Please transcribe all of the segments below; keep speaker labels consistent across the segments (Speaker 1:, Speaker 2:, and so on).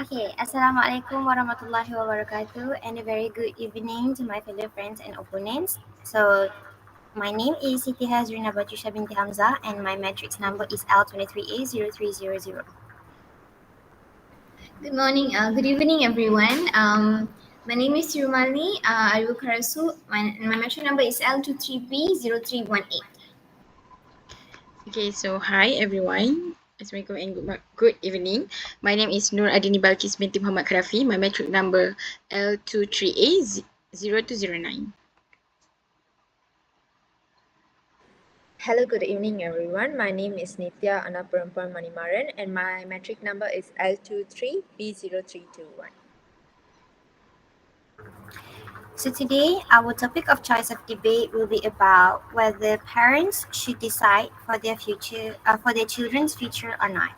Speaker 1: Okay, Assalamualaikum warahmatullahi wabarakatuh, and a very good evening to my fellow friends and opponents. So, my name is Siti Hazrina Batusha binti Hamzah, and my matrix number is L23A0300.
Speaker 2: Good morning, good evening, everyone. My name is Sirumali Ayu Karasu. My metro number is L23P0318.
Speaker 3: Okay, so hi everyone. Assalamualaikum and good evening. My name is Nur Adini Balkis binti Muhammad Karafi. My metric number L23A0209.
Speaker 4: Hello, good evening, everyone. My name is Nitya Anapurampan Manimaran, and my metric number is L23B0321.
Speaker 1: So, today our topic of choice of debate will be about whether parents should decide for their future, for their children's future or not.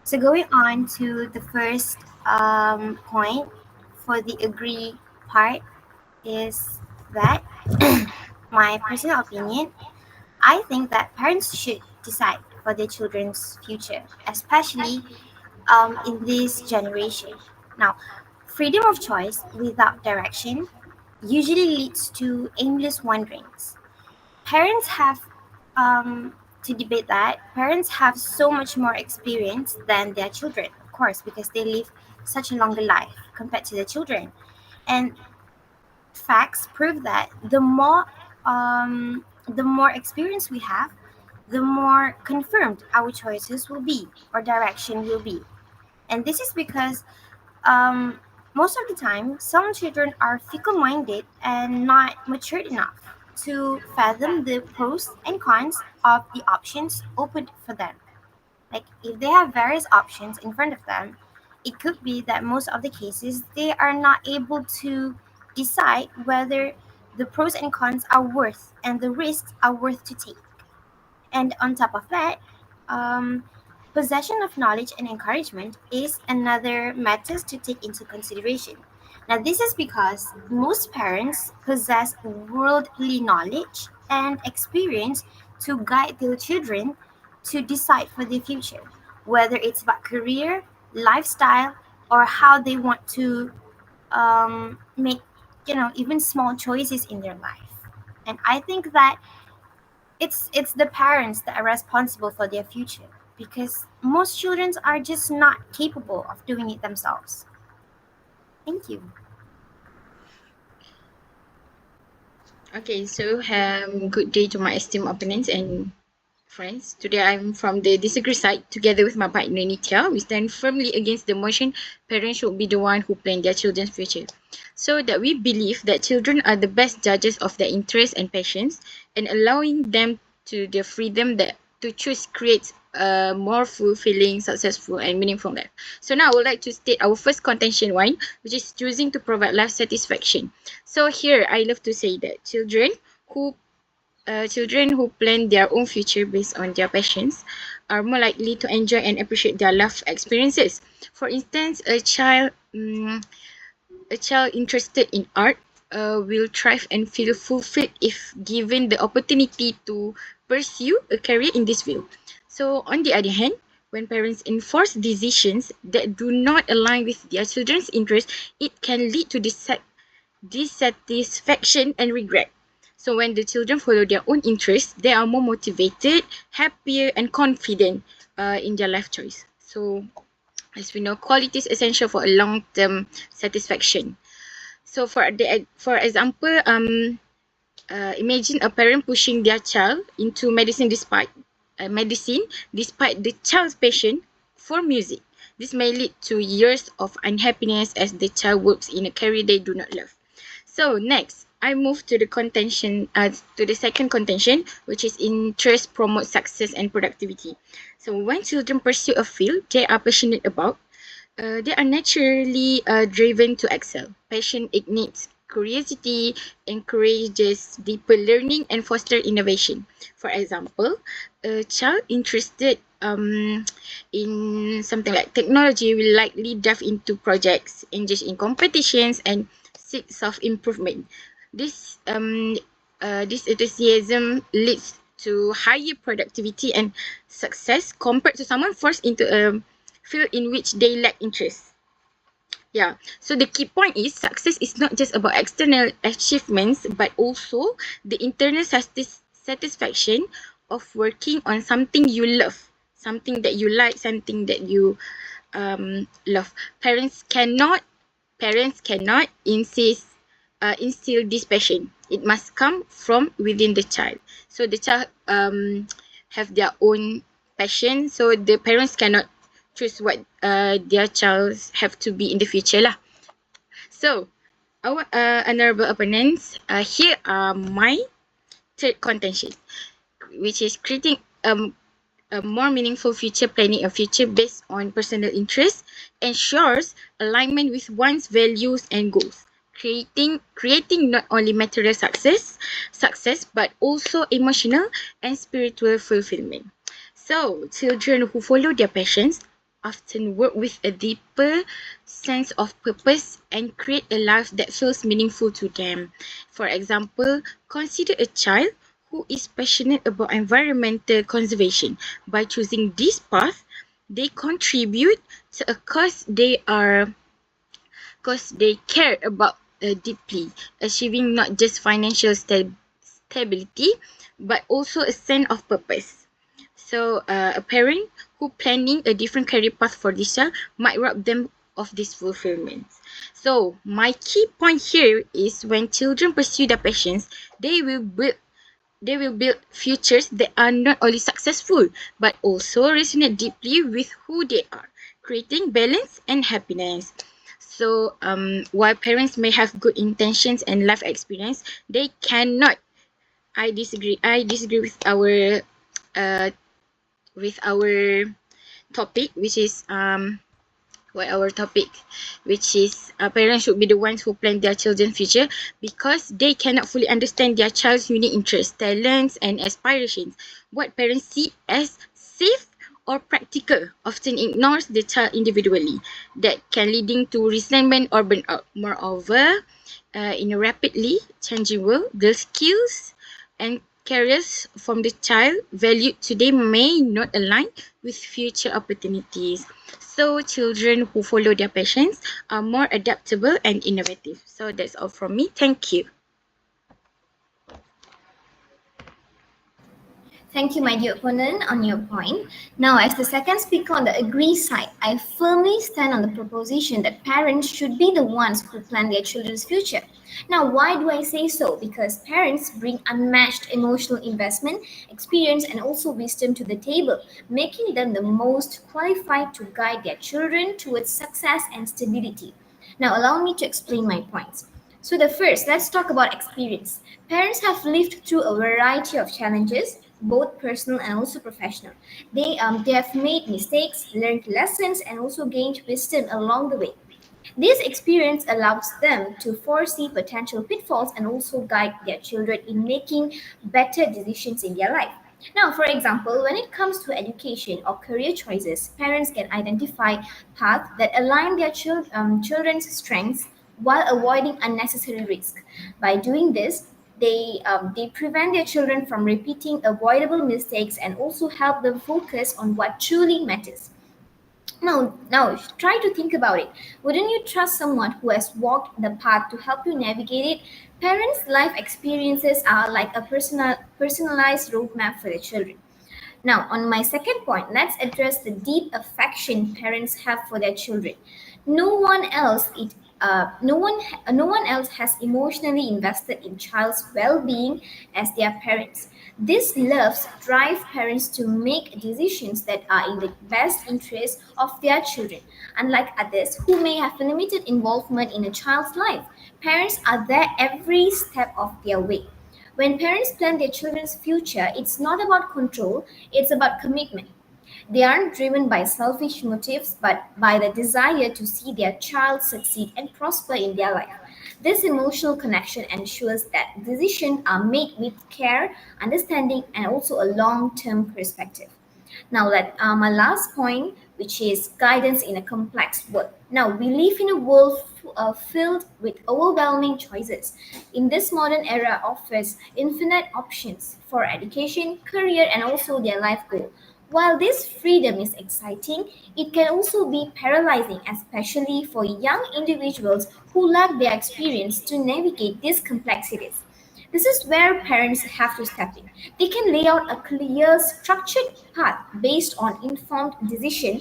Speaker 1: So, going on to the first point for the agree part is that my personal opinion, I think that parents should decide for their children's future, especially in this generation. Now, freedom of choice without direction usually leads to aimless wanderings. Parents have to debate that parents have so much more experience than their children, of course, because they live such a longer life compared to their children. And facts prove that the more experience we have, the more confirmed our choices will be or direction will be. And this is because um, most of the time, some children are fickle-minded and not matured enough to fathom the pros and cons of the options opened for them. Like if they have various options in front of them, it could be that most of the cases they are not able to decide whether the pros and cons are worth and the risks are worth to take. And on top of that, um, possession of knowledge and encouragement is another matter to take into consideration. Now, this is because most parents possess worldly knowledge and experience to guide their children to decide for their future, whether it's about career, lifestyle, or how they want to make, even small choices in their life. And I think that it's the parents that are responsible for their future because most children are just not capable of doing it themselves. Thank you.
Speaker 3: Okay, so good day to my esteemed opponents and friends. Today I'm from the disagree side. Together with my partner Nitya, we stand firmly against the motion parents should be the one who plan their children's future. So that we believe that children are the best judges of their interests and passions, and allowing them to the freedom that to choose creates a more fulfilling, successful and meaningful life. So now I would like to state our first contention one, which is choosing to provide life satisfaction. So here I love to say that children who plan their own future based on their passions are more likely to enjoy and appreciate their life experiences. For instance, a child interested in art will thrive and feel fulfilled if given the opportunity to pursue a career in this field. So, on the other hand, when parents enforce decisions that do not align with their children's interests, it can lead to dissatisfaction and regret. So when the children follow their own interests, they are more motivated, happier, and confident in their life choice. So as we know, quality is essential for a long-term satisfaction. So for example, imagine a parent pushing their child into medicine despite the child's passion for music. This may lead to years of unhappiness as the child works in a career they do not love. So next, I move to the second contention, which is interest promotes success and productivity. So when children pursue a field they are passionate about, they are naturally driven to excel. Passion ignites curiosity, encourages deeper learning, and foster innovation. For example, a child interested in something like technology will likely dive into projects, engage in competitions, and seek self-improvement. This enthusiasm leads to higher productivity and success compared to someone forced into a field in which they lack interest. Yeah. So the key point is success is not just about external achievements, but also the internal satisfaction of working on something you love, something that you like, something that you love. Parents cannot instill this passion. It must come from within the child. So the child have their own passion. So the parents cannot choose what their child have to be in the future lah. So our honorable opponents, here are my third contention, which is creating a more meaningful future. Planning a future based on personal interests ensures alignment with one's values and goals, creating not only material success but also emotional and spiritual fulfillment. So children who follow their passions often work with a deeper sense of purpose and create a life that feels meaningful to them. For example, consider a child who is passionate about environmental conservation. By choosing this path, they contribute to a cause they care about deeply, achieving not just financial stability but also a sense of purpose. So, a parent who planning a different career path for this child might rob them of this fulfillment. So, my key point here is when children pursue their passions, they will build they will build futures that are not only successful but also resonate deeply with who they are, creating balance and happiness. So, while parents may have good intentions and life experience, they cannot. I disagree. I disagree uh, with our topic, which is our topic, which is parents should be the ones who plan their children's future because they cannot fully understand their child's unique interests, talents, and aspirations. What parents see as safe or practical often ignores the child individually, that can leading to resentment or burnout. Moreover, in a rapidly changing world, the skills and careers from the child valued today may not align with future opportunities. So children who follow their passions are more adaptable and innovative. So that's all from me. Thank you.
Speaker 2: Thank you, my dear opponent, on your point. Now, as the second speaker on the agree side, I firmly stand on the proposition that parents should be the ones who plan their children's future. Now, why do I say so? Because parents bring unmatched emotional investment, experience, and also wisdom to the table, making them the most qualified to guide their children towards success and stability. Now, allow me to explain my points. So, the first, let's talk about experience. Parents have lived through a variety of challenges, both personal and also professional. They have made mistakes, learned lessons, and also gained wisdom along the way. This experience allows them to foresee potential pitfalls and also guide their children in making better decisions in their life. Now, for example, when it comes to education or career choices, parents can identify paths that align their children's strengths while avoiding unnecessary risk. By doing this, they prevent their children from repeating avoidable mistakes and also help them focus on what truly matters. Now, try to think about it. Wouldn't you trust someone who has walked the path to help you navigate it? Parents' life experiences are like a personalized roadmap for their children. Now, on my second point, let's address the deep affection parents have for their children. No one else it no one else has emotionally invested in child's well-being as their parents. These loves drive parents to make decisions that are in the best interest of their children. Unlike others who may have limited involvement in a child's life, parents are there every step of their way. When parents plan their children's future, it's not about control, it's about commitment. They aren't driven by selfish motives, but by the desire to see their child succeed and prosper in their life. This emotional connection ensures that decisions are made with care, understanding, and also a long term perspective. Now, let my last point, which is guidance in a complex world. Now, we live in a world filled with overwhelming choices. In this modern era, offers infinite options for education, career, and also their life goal. While this freedom is exciting, it can also be paralyzing, especially for young individuals who lack the experience to navigate these complexities. This is where parents have to step in. They can lay out a clear, structured path based on informed decision.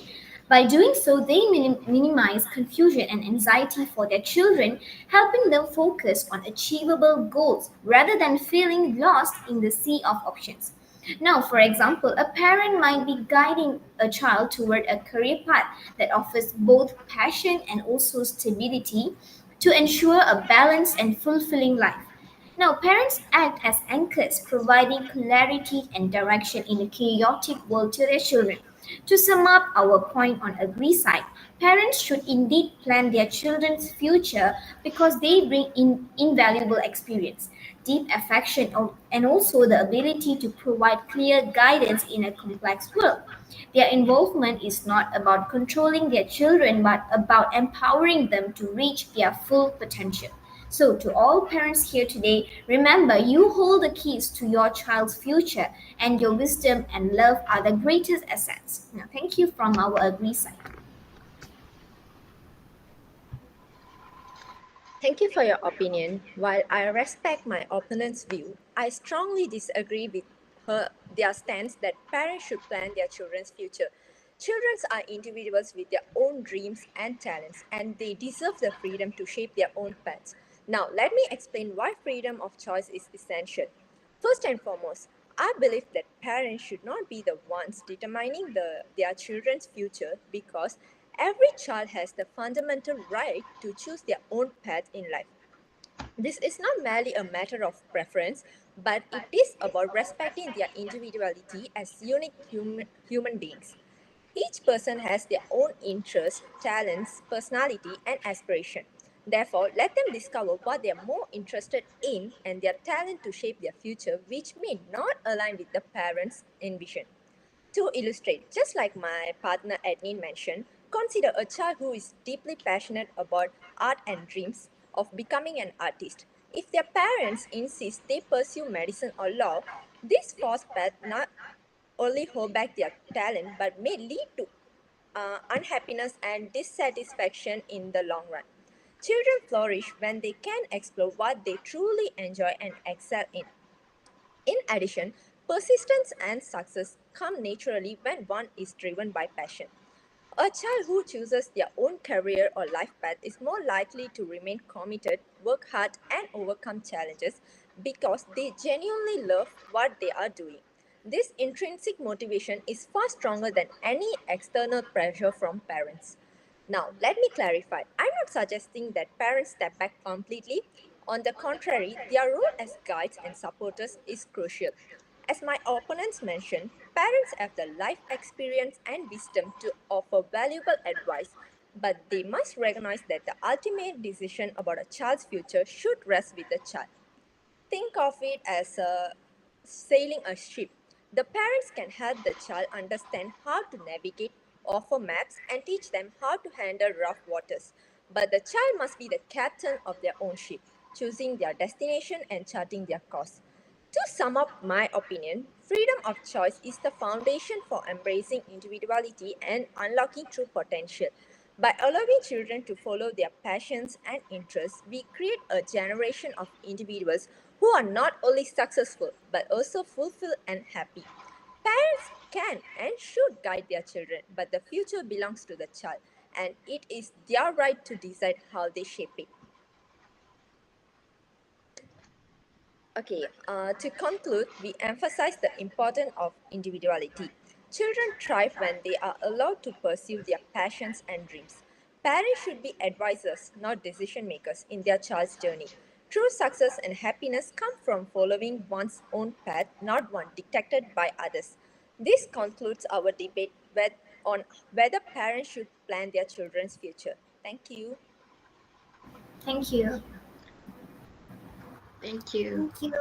Speaker 2: By doing so, they minimize confusion and anxiety for their children, helping them focus on achievable goals rather than feeling lost in the sea of options. Now, for example, a parent might be guiding a child toward a career path that offers both passion and also stability to ensure a balanced and fulfilling life. Now, parents act as anchors, providing clarity and direction in a chaotic world to their children. To sum up our point on agree side, parents should indeed plan their children's future because they bring in invaluable experience, deep affection, and also the ability to provide clear guidance in a complex world. Their involvement is not about controlling their children but about empowering them to reach their full potential. So, to all parents here today, remember you hold the keys to your child's future, and your wisdom and love are the greatest assets. Now, thank you from our Agree side.
Speaker 4: Thank you for your opinion. While I respect my opponent's view, I strongly disagree with their stance that parents should plan their children's future. Children are individuals with their own dreams and talents, and they deserve the freedom to shape their own paths. Now, let me explain why freedom of choice is essential. First and foremost, I believe that parents should not be the ones determining their children's future because every child has the fundamental right to choose their own path in life. This is not merely a matter of preference, but it is about respecting their individuality as unique human beings. Each person has their own interests, talents, personality, and aspiration. Therefore, let them discover what they are more interested in and their talent to shape their future, which may not align with the parents' envision. To illustrate, just like my partner Ednin mentioned, consider a child who is deeply passionate about art and dreams of becoming an artist. If their parents insist they pursue medicine or law, this forced path not only hold back their talent but may lead to unhappiness and dissatisfaction in the long run. Children flourish when they can explore what they truly enjoy and excel in. In addition, persistence and success come naturally when one is driven by passion. A child who chooses their own career or life path is more likely to remain committed, work hard, and overcome challenges because they genuinely love what they are doing. This intrinsic motivation is far stronger than any external pressure from parents. Now, let me clarify. I'm not suggesting that parents step back completely. On the contrary, their role as guides and supporters is crucial. As my opponents mentioned, parents have the life experience and wisdom to offer valuable advice, but they must recognize that the ultimate decision about a child's future should rest with the child. Think of it as sailing a ship. The parents can help the child understand how to navigate, offer maps, and teach them how to handle rough waters. But the child must be the captain of their own ship, choosing their destination and charting their course. To sum up my opinion, freedom of choice is the foundation for embracing individuality and unlocking true potential. By allowing children to follow their passions and interests, we create a generation of individuals who are not only successful but also fulfilled and happy. Parents can and should guide their children, but the future belongs to the child, and it is their right to decide how they shape it. Okay, to conclude, we emphasize the importance of individuality. Children thrive when they are allowed to pursue their passions and dreams. Parents should be advisors, not decision makers, in their child's journey. True success and happiness come from following one's own path, not one dictated by others. This concludes our debate on whether parents should plan their children's future. Thank you.
Speaker 2: Thank you.
Speaker 3: Thank you.
Speaker 1: Thank you.